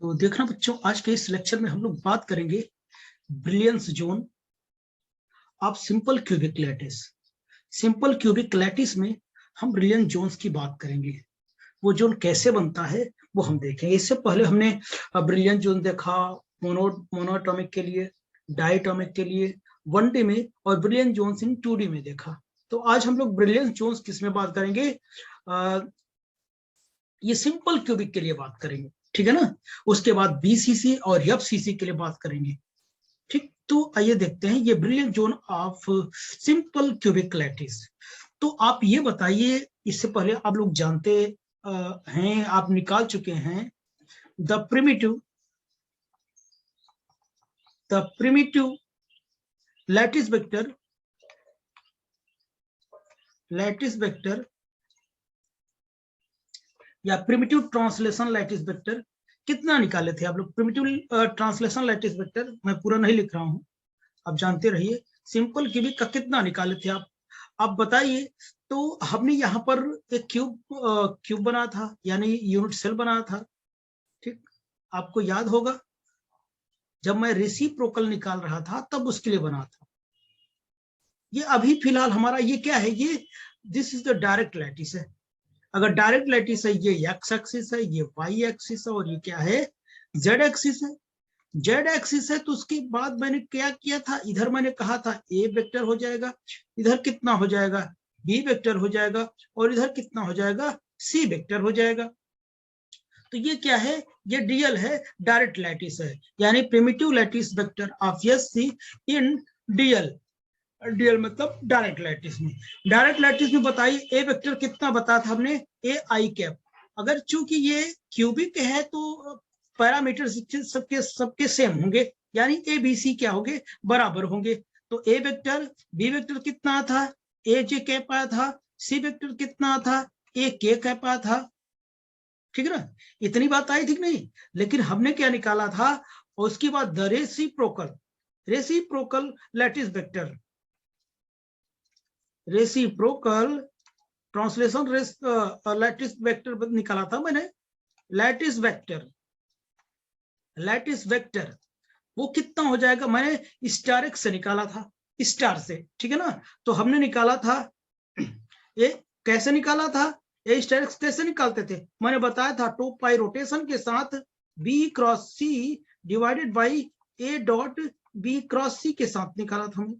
तो देखना बच्चों, आज के इस लेक्चर में हम लोग बात करेंगे brilliance zone of simple cubic lattice. Simple cubic lattice में हम ब्रिलियंस जोन्स की बात करेंगे। वो जोन कैसे बनता है वो हम देखेंगे। इससे पहले हमने ब्रिलियंस जोन देखा मोनोटॉमिक के लिए, डायटॉमिक के लिए 1D में, और ब्रिलियंस जोन्स इन 2D में देखा। तो आज हम लोग ब्रिलियंस जोन्स किस में बात करेंगे? ये सिंपल क्यूबिक के लिए बात करेंगे, ठीक है ना। उसके बाद बीसीसी और एफसीसी के लिए बात करेंगे, ठीक। तो आइए देखते हैं ये brilliant zone of simple cubic lattice. तो आप ये बताइए, इससे पहले आप लोग जानते हैं, आप निकाल चुके हैं द प्रिमिटिव लैटिस वेक्टर या प्रिमिटिव ट्रांसलेशन लैटिस वेक्टर कितना निकाले थे आप लोग? प्रिमिटिव ट्रांसलेशन लैटिस वेक्टर मैं पूरा नहीं लिख रहा हूं, आप जानते रहिए। सिंपल क्यूबिक का कितना निकाले थे आप बताइए। तो हमने यहाँ पर एक क्यूब बना था, यानी यूनिट सेल बना था, ठीक। आपको याद होगा जब मैं रेसिप्रोकल निकाल रहा था तब उसके लिए बना था। ये अभी फिलहाल हमारा ये क्या है, ये this is the direct lattice है। अगर डायरेक्ट लैटिस है, ये एक्स एक्सिस है, ये वाई एक्सिस है, और ये क्या है, जेड एक्सिस है। जेड एक्सिस है तो उसके बाद मैंने क्या किया था, इधर मैंने कहा था ए वेक्टर हो जाएगा, इधर कितना हो जाएगा, बी वेक्टर हो जाएगा, और इधर कितना हो जाएगा, सी वेक्टर हो जाएगा। तो ये क्या है, ये डीएल है, डायरेक्ट लैटिस है, यानी primitive lattice vector of S C in DL. DL मतलब डायरेक्ट लैटिस में। डायरेक्ट लैटिस में बताइए ए वेक्टर कितना बताया था हमने, ए आई कैप। अगर चूंकि ये क्यूबिक है तो पैरामीटर सबके सेम होंगे, यानी ए बी सी क्या होंगे, बराबर होंगे। तो ए वेक्टर, बी वेक्टर कितना था, ए जे कैप आया था, सी वेक्टर कितना था, ए के कैप आया था, ठीक है ना। इतनी बात आई थी नहीं, लेकिन हमने क्या निकाला था, और उसके बाद the reciprocal lattice vector, reciprocal translation lattice vector निकाला था मैंने। लैटिस वेक्टर वो कितना हो जाएगा, मैंने स्टार एक्स से निकाला था, स्टार से, ठीक है ना। तो हमने निकाला था ये कैसे निकाला था, ये स्टार एक्स कैसे निकालते थे, मैंने बताया था 2 पाई रोटेशन के साथ B cross C divided by A dot B cross C के साथ निकाला था हमने।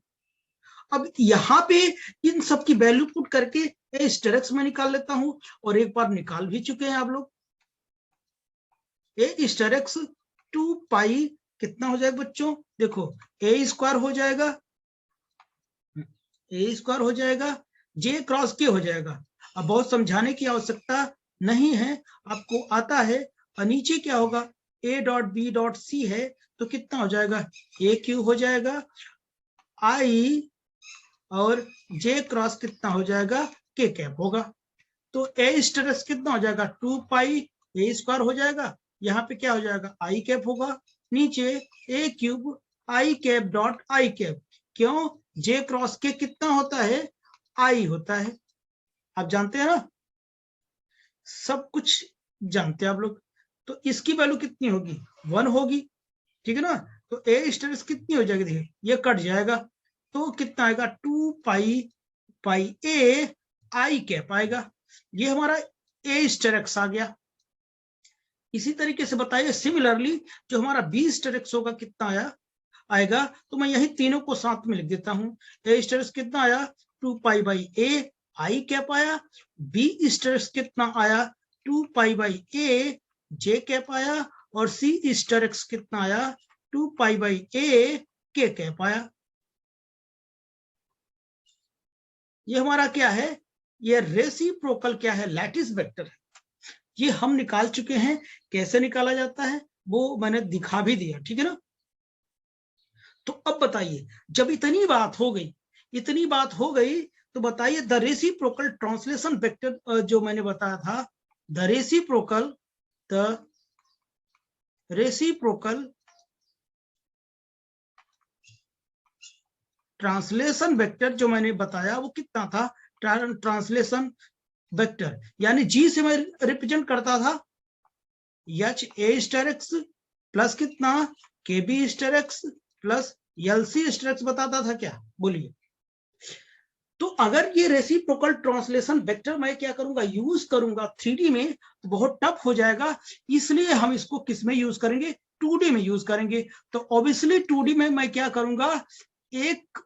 अब यहाँ पे इन सब की वैल्यू पुट करके ए स्टार एक्स में निकाल लेता हूं, और एक बार निकाल भी चुके हैं आप लोग। ए स्टार एक्स 2 पाई कितना हो जाएगा बच्चों, देखो ए स्क्वायर हो जाएगा, जे क्रॉस के हो जाएगा। अब बहुत समझाने की आवश्यकता नहीं है, आपको आता है। और नीचे क्या होगा, A dot B dot C है, तो कितना हो जाएगा, ए क्यू हो जाएगा, आई और जे क्रॉस कितना हो जाएगा, के कैप होगा। तो ए स्टार एक्स कितना हो जाएगा, 2 पाई ए स्क्वायर हो जाएगा, यहाँ पे क्या हो जाएगा, आई कैप होगा, नीचे A cube I cap dot I cap. क्यों, जे क्रॉस के कितना होता है, आई होता है। आप जानते हैं ना, सब कुछ जानते हैं आप लोग। तो इसकी वैल्यू कितनी होगी, 1 होगी, ठीक है ना। तो ए स्टार एक्स कितनी हो जाएगी, देखिए ये कट जाएगा, तो कितना आएगा, 2 पाई ए आई कैप आएगा। ये हमारा ए स्टार एक्स आ गया। इसी तरीके से बताइए, सिमिलरली जो हमारा बी स्टार एक्स होगा कितना आएगा, तो मैं यही तीनों को साथ में लिख देता हूं। ए स्टार एक्स कितना आया, 2 pi by A I cap आया, बी स्टार एक्स कितना आया, 2 pi by A J cap आया, और सी स्टार एक्स कितना आया, 2 पाई बाई ए के कैप आया। ये हमारा क्या है, ये रेसिप्रोकल क्या है, लैटिस वेक्टर है। ये हम निकाल चुके हैं, कैसे निकाला जाता है वो मैंने दिखा भी दिया, ठीक है ना। तो अब बताइए, जब इतनी बात हो गई तो बताइए द रेसिप्रोकल ट्रांसलेशन वेक्टर जो मैंने बताया था, द रेसिप्रोकल ट्रांसलेशन वेक्टर जो मैंने बताया वो कितना था, ट्रांसलेशन वेक्टर, यानी जी से मैं रिप्रेजेंट करता था H A star X plus कितना K B star X plus L C star X बताता था क्या, बोलिए। तो अगर ये रेसिप्रोकल ट्रांसलेशन वेक्टर मैं क्या करूंगा, यूज करूंगा 3D में, तो बहुत टफ हो जाएगा, इसलिए हम इसको किस में यूज करेंगे, 2D में यूज करेंगे। तो ऑब्वियसली 2D में मैं क्या करूंगा, एक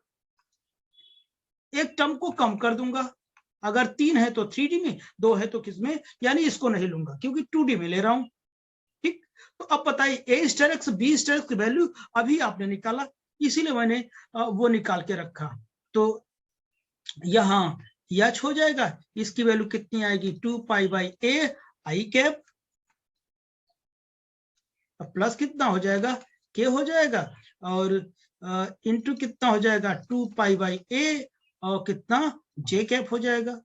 टर्म को कम कर दूंगा, अगर 3 है तो 3D में, 2 है तो किसमें, यानी इसको नहीं लूंगा क्योंकि 2D में ले रहा हूं। ठीक, तो अब बताइए A star X B star X की वैल्यू अभी आपने निकाला, इसीलिए मैंने वो निकाल के रखा। तो यहाँ एच हो जाएगा, इसकी वैल्यू कितनी आएगी, 2 pi by A I cap, plus कितना हो जाएगा, के हो जाएगा, और इंटू कितना हो जाएगा, 2 पाई बाई ए और कितना जे कैप हो जाएगा।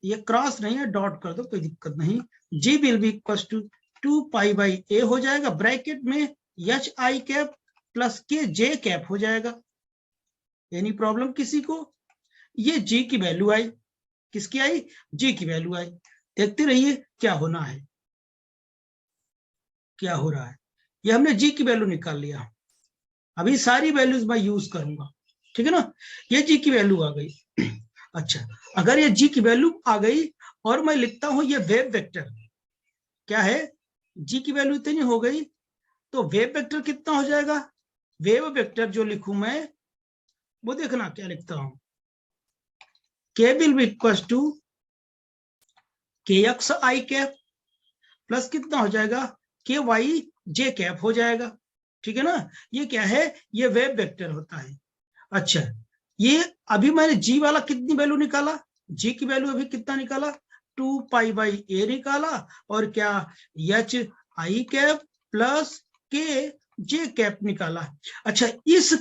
ये क्रॉस नहीं है, डॉट कर दो, कोई दिक्कत नहीं। G will be equal to 2 pi by A हो जाएगा, ब्रैकेट में H I cap plus K J cap हो जाएगा। एनी प्रॉब्लम किसी को? ये जी की वैल्यू आई, किसकी आई, जी की वैल्यू आई। देखते रहिए क्या होना है, क्या हो रहा है। ये हमने जी की वैल्यू निकाल लिया, अभी सारी वैल्यूज मैं यूज करूंगा, ठीक है ना। ये जी की वैल्यू आ गई। अच्छा, अगर ये जी की वैल्यू आ गई और मैं लिखता हूं ये वेव वेक्टर, क्या है, जी की वैल्यू इतनी हो गई, तो वेव वेक्टर कितना हो जाएगा, वेव वेक्टर जो लिखूं मैं, वो देखना क्या लिखता हूं, के विल बी इक्वल टू के एक्स आई कैप प्लस कितना हो जाएगा, के वाई जे कैप हो जाएगा, ठीक है ना। ये क्या है, ये वेव वेक्टर होता है। अच्छा, ये अभी मैंने जी वाला कितनी वैल्यू निकाला, जी की वैल्यू अभी कितना निकाला, 2 पाई बाई ए निकाला, और क्या H I cap plus K J cap निकाला। अच्छा, इस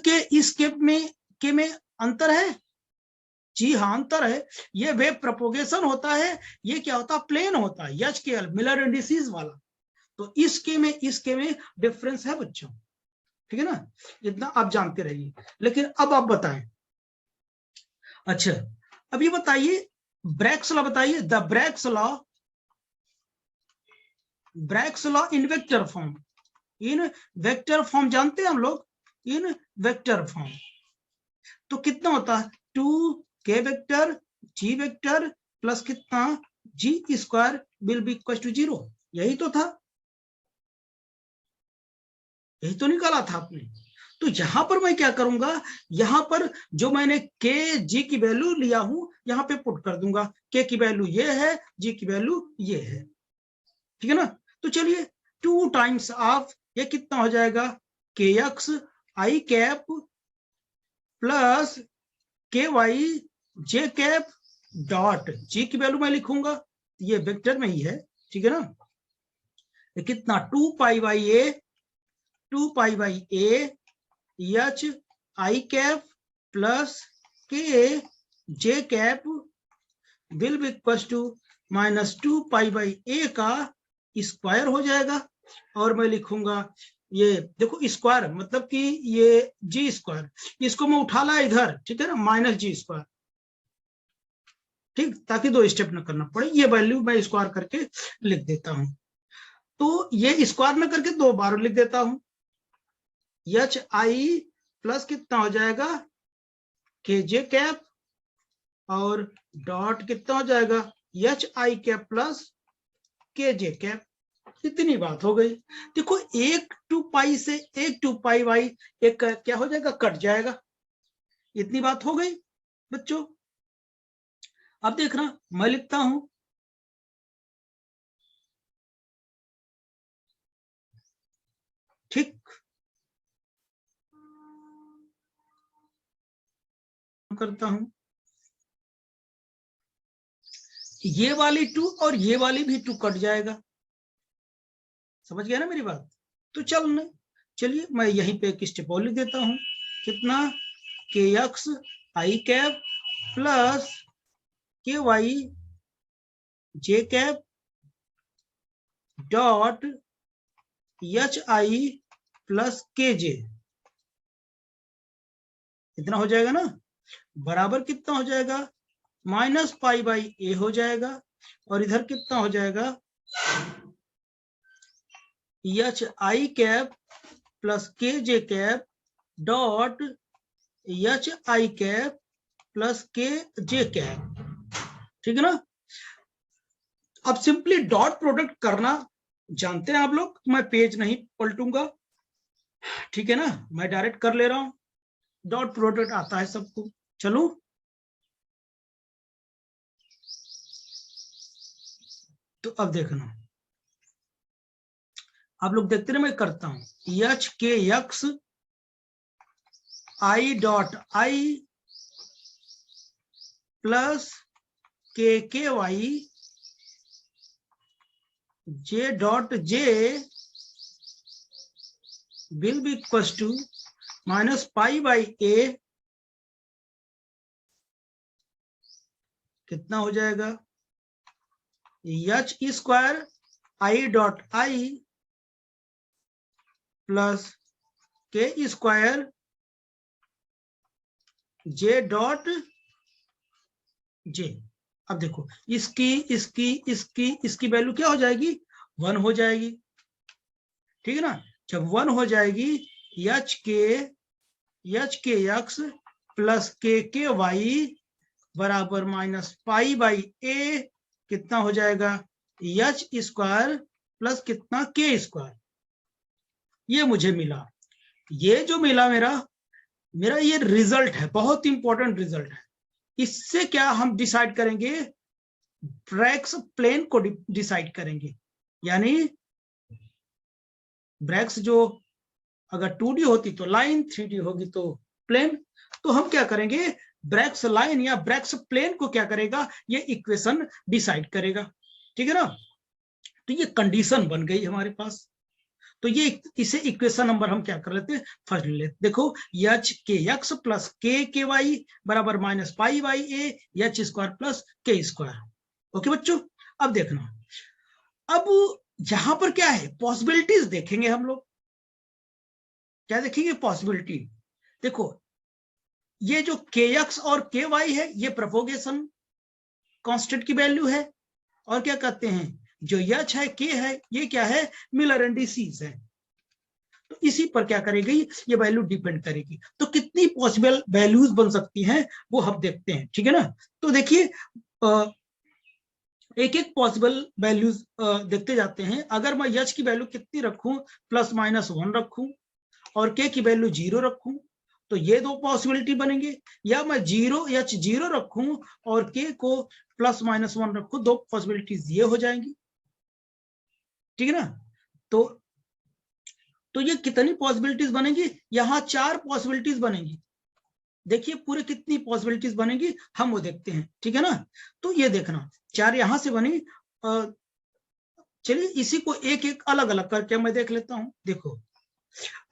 कैप में के में अंतर है, जी हाँ अंतर है। ये वेव प्रोपोगेशन होता है, ये क्या होता है, प्लेन होता है, एच के एल मिलर इंडिसेस वाला। तो इसके में डिफरेंस है बच्चों, ठीक है ना, इतना आप जानते रहिए। लेकिन अब आप बताएं, अच्छा अब ये बताइए ब्रैग्स लॉ बताइए, the Bragg's law in vector form, in vector form जानते हैं हम लोग, इन वेक्टर फॉर्म तो कितना होता है, 2 के वेक्टर जी वेक्टर प्लस कितना G square will be equal to 0, यही तो था, यही तो निकाला था आपने। तो यहां पर मैं क्या करूंगा, यहां पर जो मैंने के जी की वैल्यू लिया हूं यहां पे पुट कर दूंगा, के की वैल्यू ये है, जी की वैल्यू ये है, ठीक है ना। तो चलिए 2 टाइम्स ऑफ ये कितना हो जाएगा, के X I cap plus K Y J cap dot G की वैल्यू मैं लिखूंगा, ये वेक्टर में ही है, ठीक है ना। ये कितना 2 pi by A, 2 pi by A H I cap plus K J cap will be equal to -2 pi by A का स्क्वायर हो जाएगा, और मैं लिखूंगा ये देखो स्क्वायर मतलब कि ये जी स्क्वायर, इसको मैं उठा ला इधर, ठीक है ना, माइनस जी स्क्वायर, ठीक, ताकि 2 स्टेप न करना पड़े। ये वैल्यू मैं स्क्वायर करके लिख देता हूं, तो ये स्क्वायर में करके 2 बार लिख देता हूं, एच आई प्लस कितना हो जाएगा, के जे कैप और डॉट कितना हो जाएगा, H I cap plus K J cap, इतनी बात हो गई। देखो 1 2 पाई से 1 2 पाई वाई एक क्या हो जाएगा, कट जाएगा, इतनी बात हो गई बच्चों। अब देखना मैं लिखता हूं, ठीक, करता हूं, ये वाली 2 और ये वाली भी 2 कट जाएगा, समझ गया ना मेरी बात। तो चलिए मैं यहीं पे एक स्टेप और लिख देता हूं, कितना, K X I cap plus K Y J cap dot H I plus K J, इतना हो जाएगा ना, बराबर कितना हो जाएगा, माइनस पाई बाई ए हो जाएगा, और इधर कितना हो जाएगा, H I cap plus K J cap dot H I cap plus K J cap, ठीक है ना। अब सिंपली डॉट प्रोडक्ट करना जानते हैं आप लोग, मैं पेज नहीं पलटूंगा, ठीक है ना, मैं डायरेक्ट कर ले रहा हूं, डॉट प्रोडक्ट आता है सबको। चलो तो अब देखना, आप लोग देखते रहे, मैं करता हूं H K X I dot I plus K Y J dot J will be equal to minus pi by A, कितना हो जाएगा H square I dot I plus K square J dot J. अब देखो इसकी value क्या हो जाएगी, 1 हो जाएगी, ठीक है ना। जब 1 हो जाएगी H K X plus K Y बराबर माइनस पाई बाई ए, कितना हो जाएगा एच स्क्वायर प्लस कितना के स्क्वायर, ये मुझे मिला। ये जो मिला मेरा ये रिजल्ट है, बहुत इंपॉर्टेंट रिजल्ट है। इससे क्या हम डिसाइड करेंगे, ब्रैक्स प्लेन को डिसाइड करेंगे, यानी ब्रैक्स जो अगर 2D होती तो लाइन, 3D होगी तो प्लेन, तो हम क्या करेंगे, ब्रैक्स लाइन या ब्रैक्स प्लेन को क्या करेगा, ये इक्वेशन डिसाइड करेगा, ठीक है ना। तो ये कंडीशन बन गई हमारे पास, तो ये इसे इक्वेशन नंबर हम क्या कर लेते हैं, फर्स्ट ले लेते। देखो H K X plus K Y बराबर minus pi by A H square plus K square. Okay बच्चों, अब देखना, अब यहां पर क्या है, पॉसिबिलिटीज देखेंगे हम लोग। क्या देखेंगे, पॉसिबिलिटी। देखो ये जो के एक्स और के वाई है, ये प्रोपोगेशन कांस्टेंट की वैल्यू है, और क्या कहते हैं, जो एच है के है, ये क्या है, मिलर इंडिसेस है। तो इसी पर क्या करेगी, ये वैल्यू डिपेंड करेगी। तो कितनी पॉसिबल वैल्यूज बन सकती हैं वो हम देखते हैं, ठीक है ना। तो देखिए एक एक पॉसिबल वैल्यूज देखते जाते हैं। अगर मैं एच की वैल्यू कितनी रखूं, प्लस माइनस 1 रखूं, और के की वैल्यू 0 रखूं, तो ये दो पॉसिबिलिटी बनेंगे। या मैं एच 0 रखूं और के को प्लस माइनस 1 रखूं, दो पॉसिबिलिटीज ये हो जाएंगी, ठीक है ना। तो ये कितनी पॉसिबिलिटीज बनेंगी, यहां 4 पॉसिबिलिटीज बनेंगी। देखिए पूरे कितनी पॉसिबिलिटीज बनेगी हम वो देखते हैं, ठीक है ना। तो ये देखना 4 यहां से बनी, चलिए इसी को एक एक अलग अलग करके मैं देख लेता हूं। देखो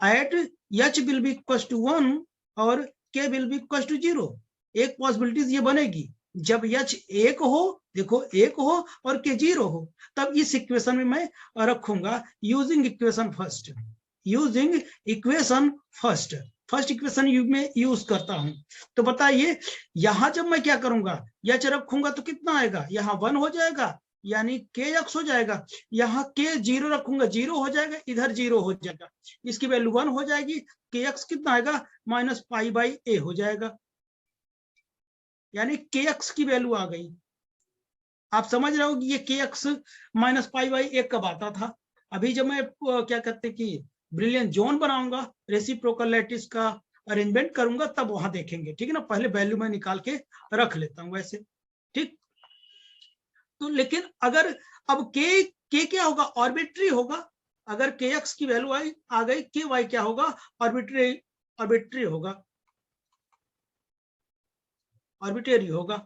at H will be equal to 1 और के विल बी इक्वल टू 0, एक पॉसिबिलिटीज ये बनेगी जब एच 1 हो, देखो 1 हो और के 0 हो, तब इस इक्वेशन में मैं रखूंगा using equation first, using equation first, first equation में यूज करता हूं। तो बताइए यहां जब मैं क्या करूंगा, एच रखूंगा तो कितना आएगा, यहाँ 1 हो जाएगा, यानी के एक्स हो जाएगा। यहाँ के 0 रखूंगा, 0 हो जाएगा, इधर 0 हो जाएगा, इसकी वैल्यू 1 हो जाएगी, के एक्स कितना आएगा, माइनस पाई बाई ए हो जाएगा, यानी के एक्स की वैल्यू आ गई। आप समझ रहे हो कि ये के एक्स माइनस पाई बाई ए कब आता था, अभी जब मैं क्या कहते हैं कि ब्रिलियंट जोन बनाऊंगा, रेसिप्रोकल लैटिस का अरेंजमेंट करूंगा, तब वहां देखेंगे, ठीक है ना। पहले वैल्यू मैं निकाल के रख लेता हूं वैसे, ठीक। तो लेकिन अगर अब के क्या होगा, आर्बिट्री होगा। अगर के एक्स की वैल्यू आ गई, के वाई क्या होगा, आर्बिट्री होगा, आर्बिट्रेरी होगा,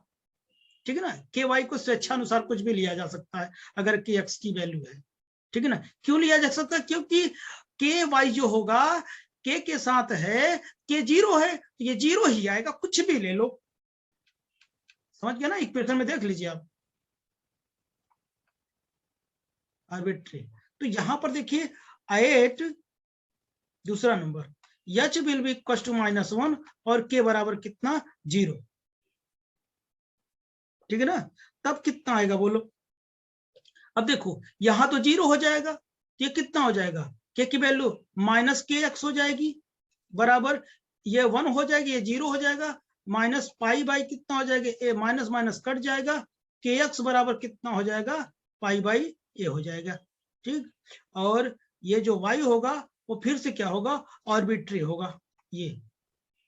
ठीक है ना। के वाई को स्वेच्छानुसार कुछ भी लिया जा सकता है अगर के एक्स की वैल्यू है, ठीक है ना। क्यों लिया जा सकता है, क्योंकि के वाई जो होगा के साथ है, के 0 है तो ये 0 ही आएगा, कुछ भी ले लो, समझ गया ना। इक्वेशन में देख लीजिए आप, आर्बिट्री। तो यहां पर देखिए एट दूसरा नंबर H will be equal to minus 1 और के बराबर कितना, 0, ठीक है ना। तब कितना आएगा बोलो, अब देखो यहां तो 0 हो जाएगा, ये कितना हो जाएगा, के की वैल्यू माइनस के एक्स हो जाएगी, बराबर ये 1 हो जाएगी, ये 0 हो जाएगा, माइनस पाई बाई कितना हो जाएगा, ए माइनस माइनस कट जाएगा, के एक्स बराबर कितना हो जाएगा, पाई बाई ए हो जाएगा। ठीक, और ये जो y होगा वो फिर से क्या होगा, आर्बिट्री होगा ये।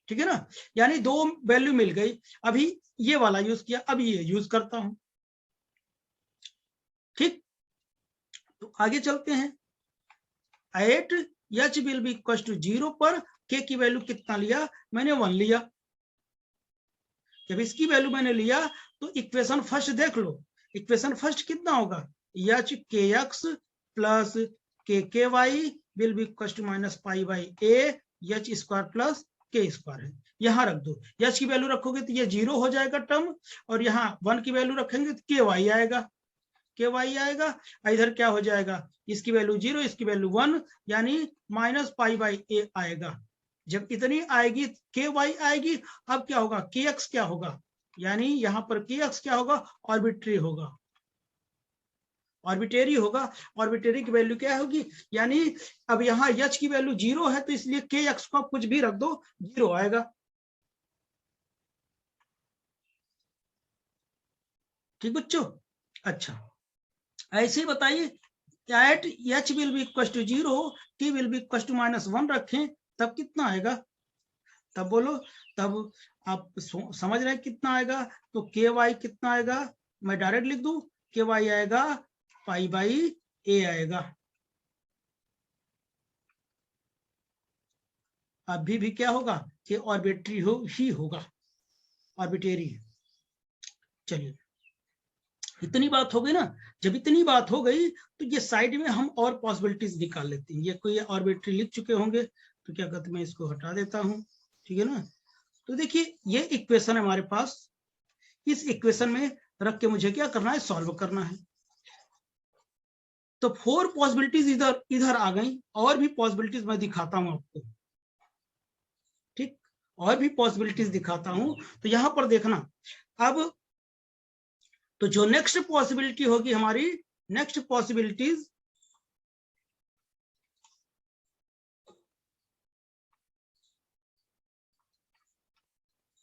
ठीक है ना, यानी दो वैल्यू मिल गई। अभी ये वाला यूज किया, अभी ये यूज करता हूं। ठीक, तो आगे चलते हैं। At H will be equal to 0 पर के की वैल्यू कितना लिया, मैंने 1 लिया। जब इसकी वैल्यू मैंने लिया तो इक्वेशन फर्स्ट देख लो, इक्वेशन फर्स्ट कितना होगा, H K X plus K Y will be equal to minus pi by A H square plus K square है। यहाँ रख दो, एच की वैल्यू रखोगे तो ये 0 हो जाएगा टर्म, और यहाँ 1 की वैल्यू रखेंगे तो के वाई आएगा, के वाई आएगा। इधर क्या हो जाएगा, इसकी वैल्यू 0, इसकी वैल्यू 1, यानी माइनस पाई बाई ए आएगा। जब इतनी आएगी के वाई आएगी, अब क्या होगा, के एक्स क्या होगा, यानी यहाँ पर के एक्स क्या होगा, आर्बिट्री होगा, आर्बिट्रेरी होगा। आर्बिट्रेरी की वैल्यू क्या होगी, यानी अब यहाँ एच की वैल्यू 0 है तो इसलिए के एक्स को कुछ भी रख दो, 0 आएगा। ठीक बच्चों, अच्छा ऐसे ही बताइए, at H will be equal to 0, T will be equal to minus 1 रखें, तब कितना आएगा, तब बोलो, तब आप समझ रहे हैं कितना आएगा, तो के वाई कितना आएगा, मैं डायरेक्ट लिख दूं, के वाई आएगा पाई बाई ए आएगा। अभी भी क्या होगा, कि आर्बिट्री ही होगा, आर्बिट्रेरी। चलिए, इतनी बात हो गई ना। जब इतनी बात हो गई तो ये साइड में हम और पॉसिबिलिटीज निकाल लेते हैं। ये कोई आर्बिट्री लिख चुके होंगे तो क्या कहते हैं, मैं इसको हटा देता हूं। ठीक है ना, तो देखिए ये इक्वेशन है हमारे पास, इस इक्वेशन में रख के मुझे क्या करना है, सॉल्व करना है। तो 4 पॉसिबिलिटीज इधर इधर आ गई, और भी पॉसिबिलिटीज मैं दिखाता हूं आपको। ठीक, और भी पॉसिबिलिटीज दिखाता हूं, तो यहां पर देखना। अब तो जो नेक्स्ट पॉसिबिलिटी होगी हमारी, नेक्स्ट पॉसिबिलिटीज,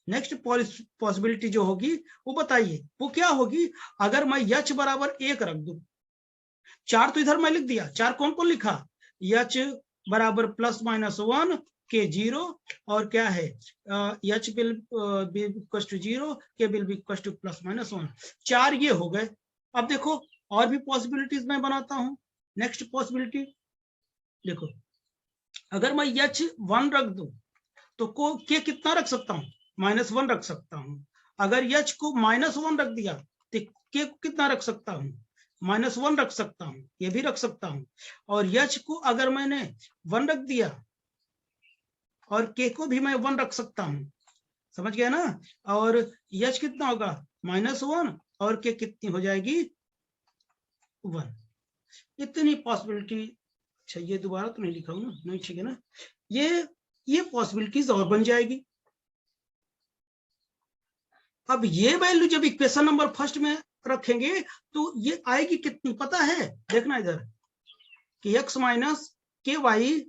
नेक्स्ट पॉसिबिलिटी जो होगी वो बताइए, वो क्या होगी। अगर मैं एच बराबर 1 रख दूं, 4 तो इधर मैं लिख दिया, 4 कौन कौन लिखा, एच बराबर प्लस माइनस 1 के 0, और क्या है, H will be equal to 0, K will be equal to plus minus 1, 4 ये हो गए। अब देखो और भी पॉसिबिलिटीज मैं बनाता हूं। नेक्स्ट पॉसिबिलिटी देखो, अगर मैं एच 1 रख दूं तो को के कितना रख सकता हूं, -1 रख सकता हूं। अगर एच को -1 रख दिया तो के को कितना रख सकता हूं, -1 रख सकता हूं, ये भी रख सकता हूं। और एच को अगर मैंने 1 रख दिया और के को भी मैं 1 रख सकता हूं, समझ गया ना। और एच कितना होगा, -1, और के कितनी हो जाएगी, 1। इतनी पॉसिबिलिटी। अच्छा ये दोबारा तो नहीं लिखा हूं ना, नहीं ठीक है ना, ये पॉसिबिलिटीज और बन जाएगी। अब ये वैल्यू जब इक्वेशन नंबर फर्स्ट में रखेंगे तो ये आएगी कितनी पता है, देखना इधर, कि x माइनस के वाई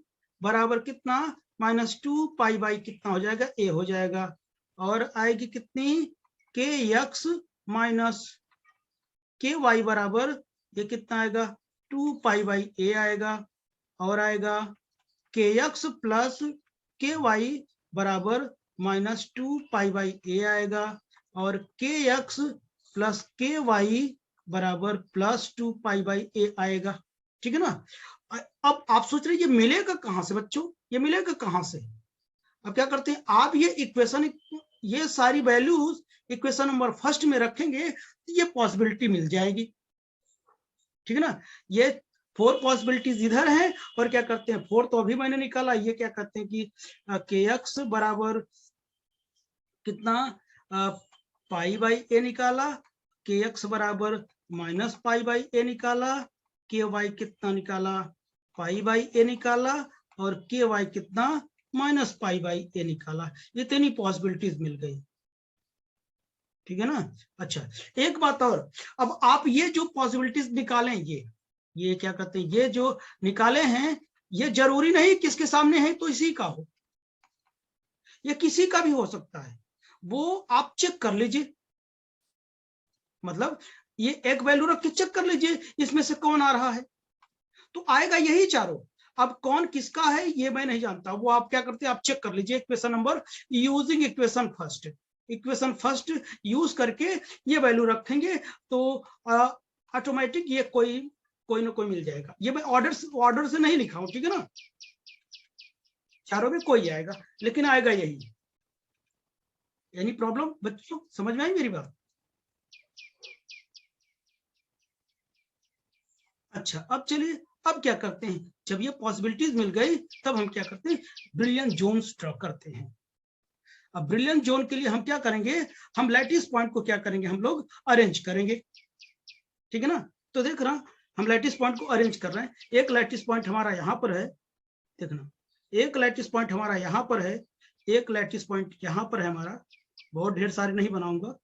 बराबर कितना, -2 पाई बाई कितना हो जाएगा, a हो जाएगा। और आएगी कितनी, के एक्स माइनस के वाई बराबर ये कितना आएगा, 2 पाई बाई ए आएगा। और आएगा के एक्स प्लस के वाई बराबर -2 पाई बाई ए आएगा। और K X plus K Y बराबर +2 पाई बाई ए आएगा। ठीक है ना। अब आप सोच रहे ये मिलेगा कहां से बच्चों, ये मिलेगा कहां से। अब क्या करते हैं, आप ये इक्वेशन, ये सारी वैल्यूज इक्वेशन नंबर फर्स्ट में रखेंगे तो ये पॉसिबिलिटी मिल जाएगी। ठीक है ना, ये 4 पॉसिबिलिटीज इधर हैं, और क्या करते हैं 4 तो अभी मैंने निकाला, ये क्या करते हैं कि के एक्स बराबर कितना, पाई बाई ए निकाला, के एक्स बराबर -पाई बाई ए निकाला, के वाई कितना निकाला, पाई बाई ए निकाला, और के वाई कितना, -पाई बाई ए निकाला। इतनी पॉसिबिलिटीज मिल गई। ठीक है ना। अच्छा एक बात और, अब आप ये जो पॉसिबिलिटीज निकालें, ये क्या कहते हैं, ये जो निकाले हैं ये जरूरी नहीं किसके सामने है तो इसी का हो, ये किसी का भी हो सकता है, वो आप चेक कर लीजिए। मतलब ये एक वैल्यू रख के चेक कर लीजिए इसमें से कौन आ रहा है, तो आएगा यही चारों। अब कौन किसका है ये मैं नहीं जानता, वो आप क्या करते हैं आप चेक कर लीजिए equation number using equation first, equation first use करके ये वैल्यू रखेंगे तो ऑटोमेटिक ये कोई ना कोई मिल जाएगा। ये मैं ऑर्डर से नहीं लिखा हूं, ठीक है ना, चारों में कोई आएगा लेकिन आएगा यही। एनी प्रॉब्लम बच्चों, समझ में आई मेरी बात? अच्छा अब चलिए, अब क्या करते हैं, जब ये पॉसिबिलिटीज मिल गई तब हम क्या करते हैं, ब्रिलियंट जोन्स ड्रॉ करते हैं। अब ब्रिलियंट जोन के लिए हम क्या करेंगे, हम लैटिस पॉइंट को क्या करेंगे, हम लोग अरेंज करेंगे, ठीक है ना। तो देख रहा हम लैटिस पॉइंट को अरेंज कर रहे हैं। एक लैटिस पॉइंट हमारा यहाँ पर है, देखना एक लैटिस पॉइंट हमारा यहाँ पर है, एक लैटिस पॉइंट यहाँ पर है हमारा, बहुत ढेर सारे नहीं बनाऊंगा,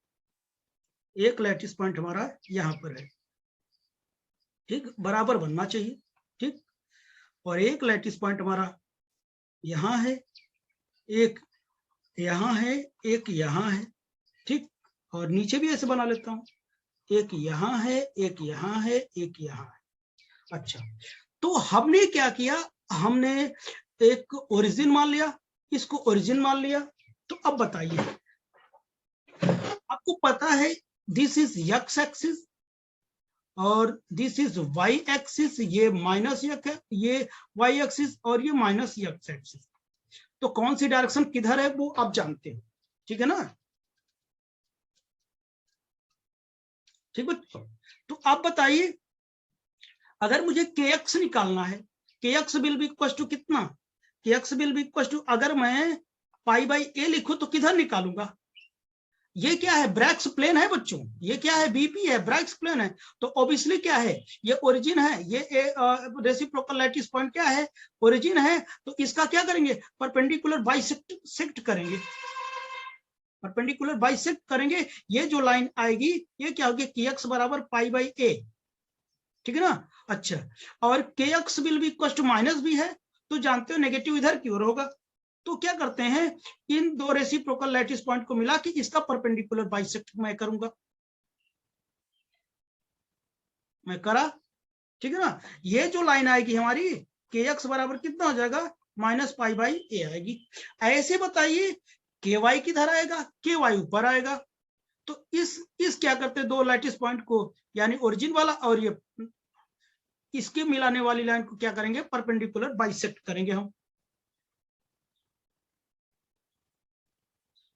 एक लैटिस पॉइंट हमारा यहाँ पर है, ठीक, बराबर बनना चाहिए, ठीक। और एक लैटिस पॉइंट हमारा यहाँ है, एक यहाँ है, एक यहाँ है, ठीक। और नीचे भी ऐसे बना लेता हूँ, एक यहाँ है, एक यहाँ है, एक यहाँ है। अच्छा, तो हमने क्या किया, हमने एक ओरिजिन मान लिया, इसको ओरिजिन मान लिया। तो अब बताइए, आपको पता है दिस इज एक्स एक्सिस और दिस इज वाई एक्सिस, ये माइनस एक्स है, ये वाई एक्सिस और ये माइनस एक्स एक्सिस। तो कौन सी डायरेक्शन किधर है वो आप जानते हो, ठीक है ना, ठीक है। तो आप बताइए, अगर मुझे के एक्स निकालना है, K X will be equal to कितना, K X will be equal to, अगर मैं पाई बाई ए लिखूं तो किधर निकालूंगा, ये क्या है, ब्रैक्स प्लेन है बच्चों, ये क्या है, बीपी है, ब्रैक्स प्लेन है। तो ऑब्वियसली क्या है, ये ओरिजिन है, ये रेसिप्रोकल लैटिस पॉइंट क्या है, ओरिजिन है। तो इसका क्या करेंगे, परपेंडिकुलर बाइसेक्ट करेंगे, परपेंडिकुलर बाइसेक्ट करेंगे। ये जो लाइन आएगी ये क्या होगी, के एक्स बराबर पाई बाई ए, ठीक है ना। अच्छा, और K X will be equal to minus भी है, तो जानते हो नेगेटिव इधर की ओर होगा। तो क्या करते हैं, इन दो रेसिप्रोकल लैटिस पॉइंट को मिला के इसका परपेंडिकुलर बाइसेक्ट मैं करूंगा, मैं करा, ठीक है ना। ये जो लाइन आएगी हमारी, के एक्स बराबर कितना हो जाएगा, माइनस पाई बाई ए आएगी। ऐसे बताइए के वाई किधर आएगा, के वाई ऊपर आएगा। तो इस क्या करते हैं, दो लैटिस पॉइंट को, यानी ओरिजिन वाला और ये इसके मिलाने वाली लाइन को क्या करेंगे, परपेंडिकुलर बाइसेक्ट करेंगे हम।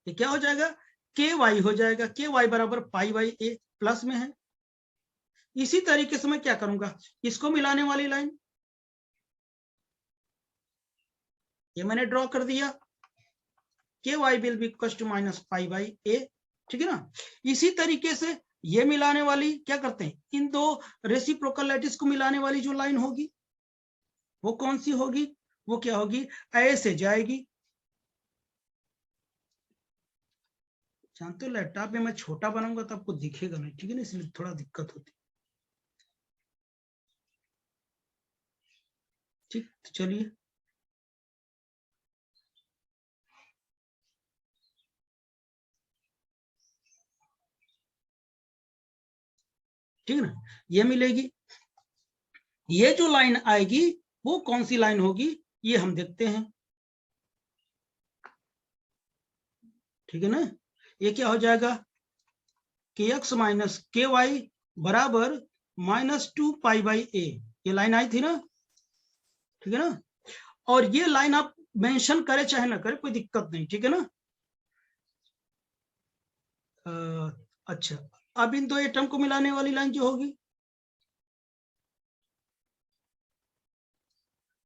ये क्या हो जाएगा, के वाई हो जाएगा, के वाई बराबर पाई बाई ए, प्लस में है। इसी तरीके से मैं क्या करूंगा, इसको मिलाने वाली लाइन ये मैंने ड्रॉ कर दिया, K Y will be equal to minus pi by A, ठीक है ना। इसी तरीके से ये मिलाने वाली क्या करते हैं, इन दो रेसिप्रोकल लैटिस को मिलाने वाली जो लाइन होगी वो कौन सी होगी, वो क्या होगी, ऐसे जाएगी। जानते हो लैपटॉप में मैं छोटा बनाऊंगा तो आपको दिखेगा नहीं, ठीक है ना, इसलिए थोड़ा दिक्कत होती, ठीक। तो चलिए, ठीक है ना, ये मिलेगी। ये जो लाइन आएगी वो कौन सी लाइन होगी, ये हम देखते हैं, ठीक है ना। ये क्या हो जाएगा, के एक्स माइनस के वाई बराबर माइनस टू पाई बाई ए, ये लाइन आई थी ना, ठीक है ना। और ये लाइन आप मेंशन करे चाहे ना करे कोई दिक्कत नहीं, ठीक है ना। अच्छा, अब इन दो एटम को मिलाने वाली लाइन जो होगी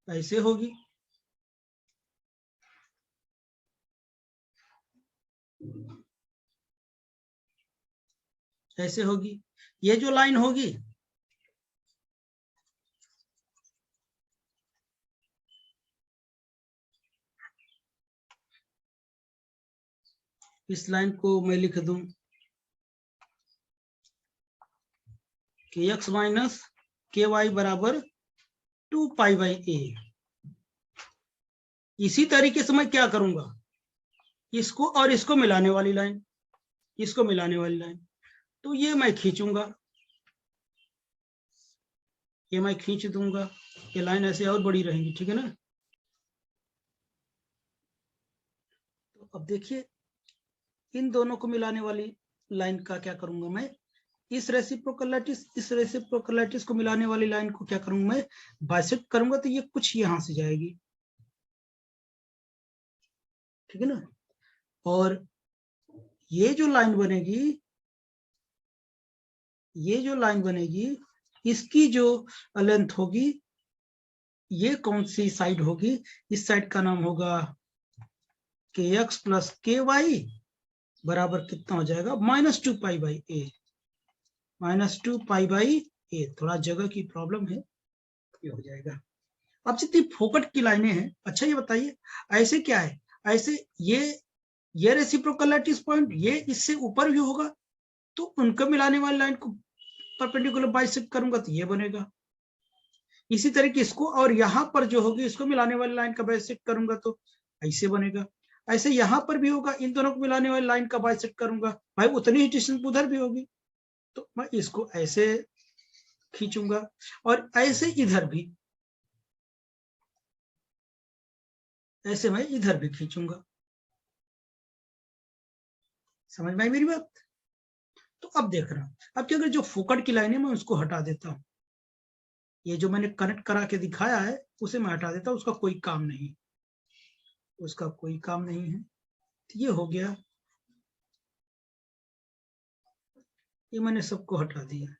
ऐसे होगी, ऐसे होगी। ये जो लाइन होगी इस लाइन को मैं लिख दूं के एक्स माइनस के वाई बराबर 2 पाई बाई ए। इसी तरीके से मैं क्या करूंगा, इसको और इसको मिलाने वाली लाइन, इसको मिलाने वाली लाइन, तो ये मैं खींचूंगा, ये मैं खींच दूंगा, ये लाइन ऐसे और बड़ी रहेंगी, ठीक है ना। तो अब देखिए इन दोनों को मिलाने वाली लाइन का क्या करूंगा मैं, इस रेसिप्रोकल लैटिस को मिलाने वाली लाइन को क्या करूंगा मैं, बाइसेक्ट करूंगा, तो ये कुछ यहां से जाएगी, ठीक है ना। और ये जो लाइन बनेगी, ये जो लाइन बनेगी, इसकी जो लेंथ होगी, ये कौन सी साइड होगी, इस साइड का नाम होगा के एक्स प्लस के वाई बराबर कितना हो जाएगा, -2 pi by A, -2 pi by ए। थोड़ा जगह की प्रॉब्लम है, ये हो जाएगा। अब जितनी फोकट की लाइनें हैं, अच्छा ये बताइए ऐसे क्या है, ऐसे ये रेसिप्रोकल लैटिस पॉइंट ये इससे ऊपर भी होगा, तो उनको मिलाने वाली लाइन को परपेंडिकुलर बाइसेक्ट करूंगा तो ये बनेगा। इसी तरीके इसको और यहाँ पर जो होगी इसको मिलाने वाली लाइन का बाइसेक्ट करूंगा तो ऐसे बनेगा। ऐसे यहाँ पर भी होगा, इन दोनों को मिलाने वाली लाइन का बाइसेक्ट करूंगा, भाई उतनी ही डिस्टेंस उधर भी होगी, तो मैं इसको ऐसे खींचूंगा और ऐसे इधर भी, ऐसे मैं इधर भी खींचूंगा। समझ में आई मेरी बात। तो अब देख रहा हूं, अब क्या अगर जो फोकट की लाइन है मैं उसको हटा देता हूं, ये जो मैंने कनेक्ट करा के दिखाया है उसे मैं हटा देता हूं, उसका कोई काम नहीं, उसका कोई काम नहीं है। तो ये हो गया, ये मैंने सबको हटा दिया।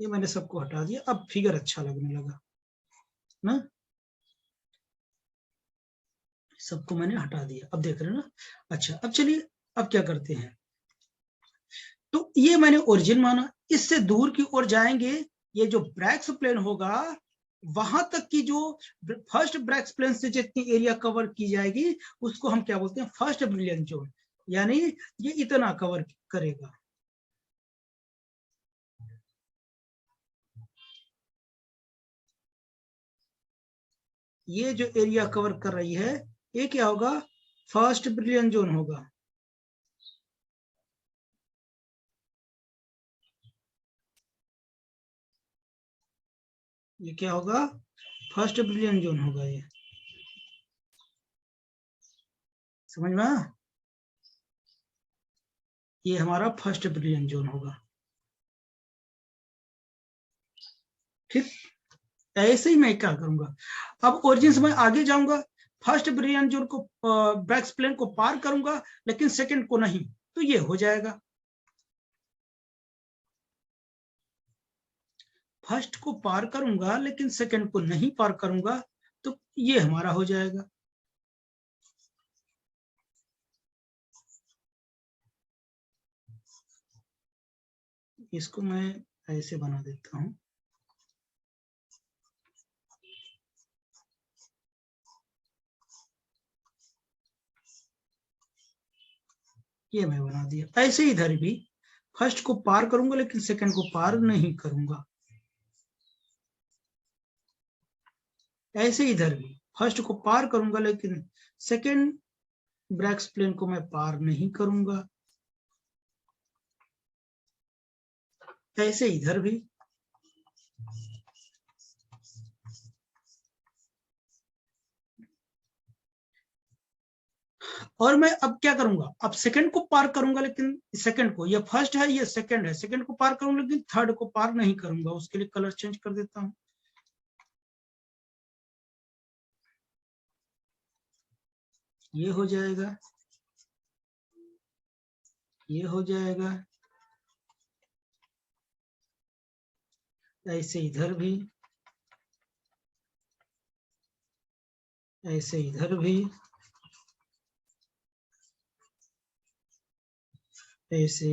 ये मैंने सबको हटा दिया, अब फिगर अच्छा लगने लगा ना, सबको मैंने हटा दिया, अब देख रहे हैं ना। अच्छा अब चलिए, अब क्या करते हैं, तो ये मैंने ओरिजिन माना, इससे दूर की ओर जाएंगे, ये जो ब्रैक्स प्लेन होगा वहां तक की जो फर्स्ट ब्रैक्स प्लेन से जितनी एरिया कवर की जाएगी उसको हम क्या बोलते हैं, फर्स्ट ब्रिलियंट जोन, यानी ये इतना कवर करेगा। ये जो एरिया कवर कर रही है ये क्या होगा, फर्स्ट ब्रिलियंट जोन होगा। ये क्या होगा, फर्स्ट ब्रिलियंट जोन होगा, ये समझ में आया? ये हमारा फर्स्ट ब्रिलियंट जोन होगा, ठीक। ऐसे ही मैं क्या करूंगा, अब ओरिजिन से मैं आगे जाऊंगा, फर्स्ट ब्रिलियंट जोन को ब्रैक्स प्लेन को पार करूंगा लेकिन सेकंड को नहीं, तो ये हो जाएगा, फर्स्ट को पार करूंगा लेकिन सेकंड को नहीं पार करूंगा, तो ये हमारा हो जाएगा। इसको मैं ऐसे बना देता हूं, ये मैं बना दिया। ऐसे इधर भी फर्स्ट को पार करूंगा लेकिन सेकंड को पार नहीं करूंगा, ऐसे इधर भी फर्स्ट को पार करूंगा लेकिन सेकंड ब्रैक्स प्लेन को मैं पार नहीं करूंगा, ऐसे इधर भी। और मैं अब क्या करूंगा, अब सेकंड को पार करूंगा लेकिन सेकंड को, ये फर्स्ट है ये सेकंड है, सेकंड को पार करूंगा लेकिन थर्ड को पार नहीं करूंगा, उसके लिए कलर चेंज कर देता हूं। ये हो जाएगा, ये हो जाएगा, ऐसे इधर भी, ऐसे इधर भी, ऐसे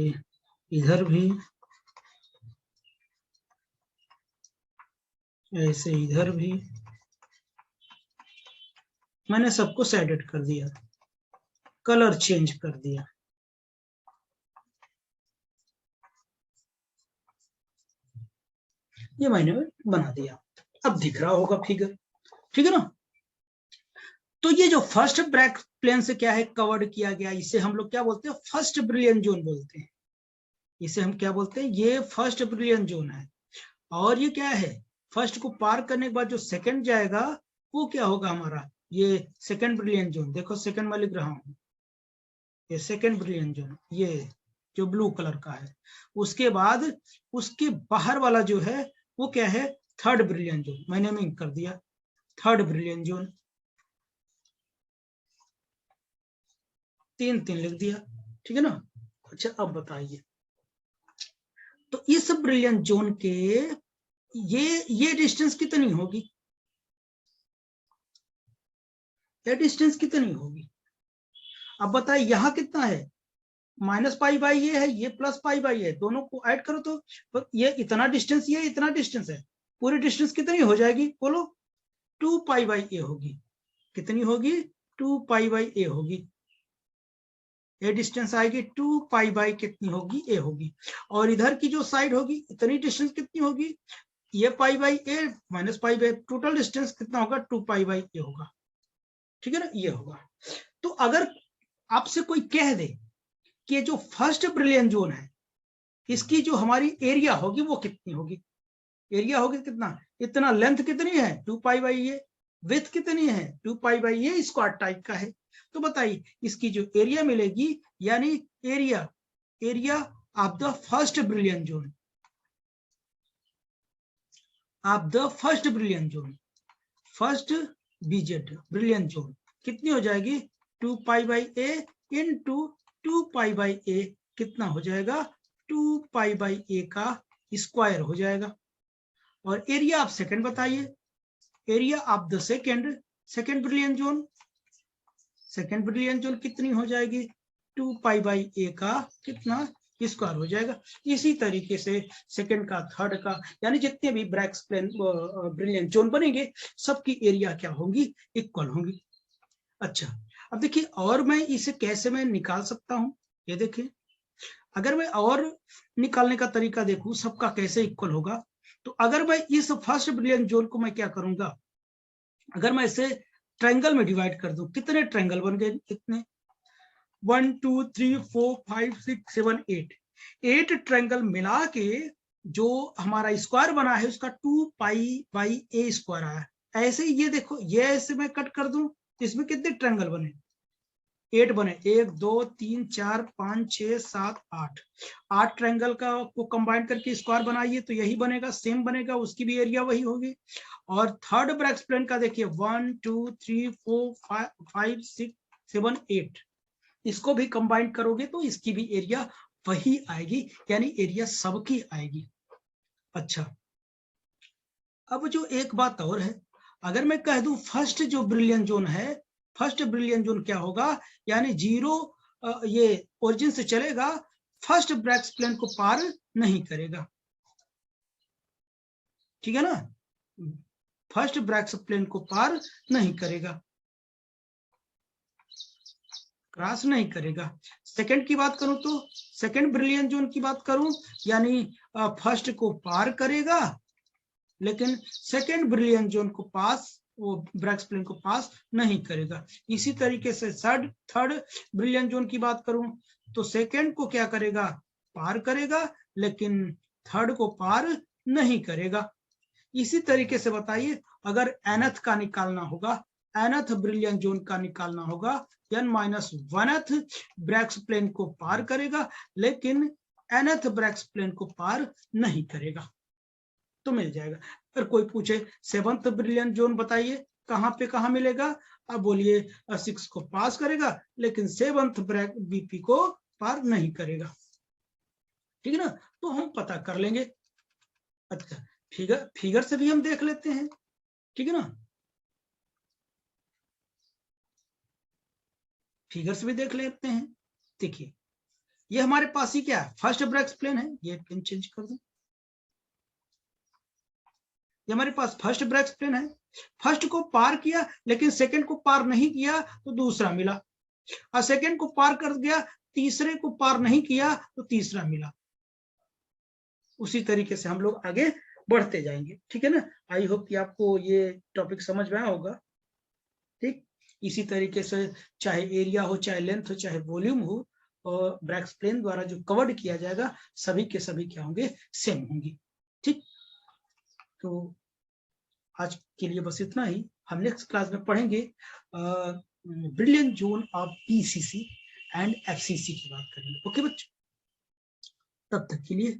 इधर भी, ऐसे इधर भी, मैंने सबको शेडेड कर दिया, कलर चेंज कर दिया। ये मैंने बना दिया, अब दिख रहा होगा फिगर, ठीक है ना। तो ये जो फर्स्ट ब्रेक प्लेन से क्या है कवर्ड किया गया, इसे हम लोग क्या बोलते हैं, फर्स्ट ब्रिलियंट जोन बोलते हैं। इसे हम क्या बोलते हैं, ये फर्स्ट ब्रिलियंट जोन है। और ये क्या है, फर्स्ट को पार करने के बाद जो सेकंड जाएगा वो क्या होगा हमारा, ये सेकंड ब्रिलियंट जोन। देखो सेकंड में लिख रहा हूं, ये सेकंड ब्रिलियंट जोन, ये जो ब्लू कलर का है। उसके बाद उसके बाहर वाला जो है वो क्या है, थर्ड ब्रिलियंट जोन। मैंने नेमिंग कर दिया थर्ड ब्रिलियंट जोन, 3 लिख दिया, ठीक है ना। अच्छा अब बताइए, तो इस ब्रिलियंट जोन के ये डिस्टेंस कितनी होगी, ये डिस्टेंस कितनी होगी। अब बताइए यहाँ कितना है, -पाई ये है, ये +पाई है, दोनों को ऐड करो तो ये इतना डिस्टेंस, ये इतना डिस्टेंस है, पूरी डिस्टेंस कितनी हो जाएगी बोलो, 2π/a होगी। कितनी होगी, 2π/a होगी। ये डिस्टेंस आएगी 2π कितनी होगी, a होगी। और इधर की जो साइड होगी इतनी डिस्टेंस कितनी होगी, ये π/a -पाई, टोटल डिस्टेंस कितना होगा, 2π/a होगा, ठीक है ना, ये होगा। तो अगर आपसे कोई कह दे कि जो फर्स्ट ब्रिलियंट जोन है इसकी जो हमारी एरिया होगी वो कितनी होगी, एरिया होगी कितना, इतना, लेंथ कितनी है 2π/a, विड्थ कितनी है 2π/a स्क्वायर टाइप का है। तो बताइए इसकी जो एरिया मिलेगी, यानी area of the first brilliant zone, of the first brilliant zone, first BZ brilliant zone कितनी हो जाएगी, 2π/a इंटू 2π/a कितना हो जाएगा, 2π/a का स्क्वायर हो जाएगा। और एरिया ऑफ सेकंड बताइए, area of the second brilliant zone, second brilliant zone कितनी हो जाएगी, 2π/a का कितना स्क्वायर हो जाएगा। इसी तरीके से सेकंड का, थर्ड का, यानी जितने भी ब्रैक्स प्लेन ब्रिलियंट जोन बनेंगे सबकी एरिया क्या होंगी, इक्वल होंगी। अच्छा अब देखिए, और मैं इसे कैसे मैं निकाल सकता हूं, ये देखिए, अगर मैं और निकालने का तरीका देखूं सबका कैसे इक्वल होगा, तो अगर मैं इस फर्स्ट ब्रिलियंट जोन को मैं क्या करूंगा, अगर मैं इसे ट्रायंगल में डिवाइड कर दूं, कितने ट्रायंगल बन गए, कितने, 1 2 3 4 5 6 7 8 ट्रायंगल मिला के जो हमारा स्क्वायर बना है उसका 2π/a स्क्वायर आया। ऐसे ही ये देखो, ये ऐसे मैं कट कर दूं, इसमें कितने ट्रायंगल बने, 8 बने, 1 2 3 4 5 6 7 8 ट्रायंगल का को कंबाइन करके स्क्वायर बनाइए तो यही बनेगा, सेम बनेगा, उसकी भी एरिया वही होगी। और थर्ड ब्रैकेट प्लेन का देखिए 1 2 3 4 5 6 7 8, इसको भी कंबाइन करोगे तो इसकी भी एरिया वही आएगी, यानी एरिया सबकी आएगी। अच्छा अब जो एक बात और है, अगर मैं कह दूं फर्स्ट जो ब्रिलियंट जोन है, फर्स्ट ब्रिलियंट जोन क्या होगा, यानी 0 ये ओरिजिन से चलेगा, फर्स्ट ब्रैकेट प्लेन को पार नहीं करेगा, ठीक है ना, फर्स्ट ब्रैकेट प्लेन को पार नहीं करेगा, क्रॉस नहीं करेगा। सेकंड की बात करूं तो सेकंड ब्रिलियंट जोन की बात करूं, यानी फर्स्ट को पार करेगा लेकिन सेकंड ब्रिलियंट जोन को पास, वो ब्रैकेट प्लेन को पास नहीं करेगा। इसी तरीके से थर्ड ब्रिलियंट जोन की बात करूं तो सेकंड को क्या करेगा, पार करेगा, लेकिन थर्ड को पार नहीं करेगा। इसी तरीके से बताइए, अगर nth का निकालना होगा, nth ब्रिलियंट जोन का निकालना होगा, n-1th ब्रैकेट प्लेन को पार करेगा लेकिन nth ब्रैकेट प्लेन को पार नहीं करेगा, तो मिल जाएगा। अगर कोई पूछे 7th ब्रिलियंट जोन बताइए कहां पे कहां मिलेगा, अब बोलिए 6 को पास करेगा लेकिन 7th बीपी को पार नहीं करेगा, ठीक है ना, तो हम पता कर लेंगे। अच्छा फिगर से भी हम देख लेते हैं, ठीक है ना, फिगर से भी देख लेते हैं। देखिए ये हमारे पास ही क्या है, फर्स्ट ब्रैकेट प्लेन है, ये प्लेन चेंज कर दूं, ये हमारे पास फर्स्ट ब्रैक्स प्लेन है, फर्स्ट को पार किया लेकिन सेकंड को पार नहीं किया तो दूसरा मिला, और सेकंड को पार कर गया, तीसरे को पार नहीं किया तो तीसरा मिला। उसी तरीके से हम लोग आगे बढ़ते जाएंगे, ठीक है ना। आई होप कि आपको ये टॉपिक समझ में आया होगा। ठीक, इसी तरीके से चाहे एरिया हो, चाहे लेंथ हो, चाहे वॉल्यूम हो, और ब्रैक्स प्लेन द्वारा जो कवर्ड किया जाएगा सभी के सभी क्या होंगे, सेम होंगे। ठीक, तो आज के लिए बस इतना ही। हम नेक्स्ट क्लास में पढ़ेंगे brilliant zone of PCC and FCC की बात करेंगे। ओके बच्चों, तब तक के लिए